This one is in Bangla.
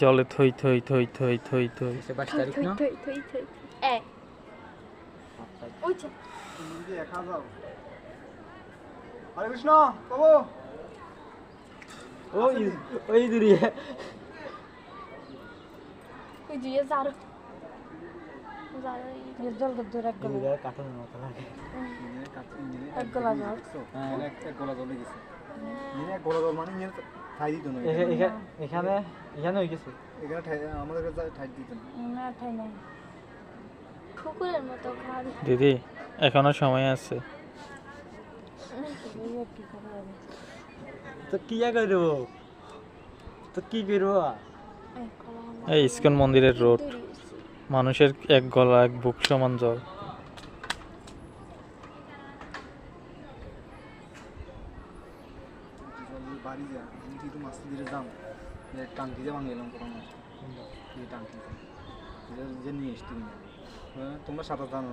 জলে থই থই থই থই থই থই। 22 তারিখ না? হরে কৃষ্ণ বাবু ওই দূরে কাটানোর মতো লাগে। এক গোলা জল গেছে এক গোলা জল মানে ঠাই দিত না এখানে হয়ে গেছে। এখানে আমাদের কাছে ঠাই দিত না দিদি এখনো সময় আছে। তো কি করবো, তো কি করবো? এই ইস্কন মন্দিরের রোড, মানুষের এক গলা এক বুক সমান জল। বাড়ি যা আমি কিন্তু মাছ দিয়ে যাম টাঙ্কি যে ভাঙলাম কোনো টাঙ্কি যে নিয়ে এসছি তোমরা সাঁতার জানো।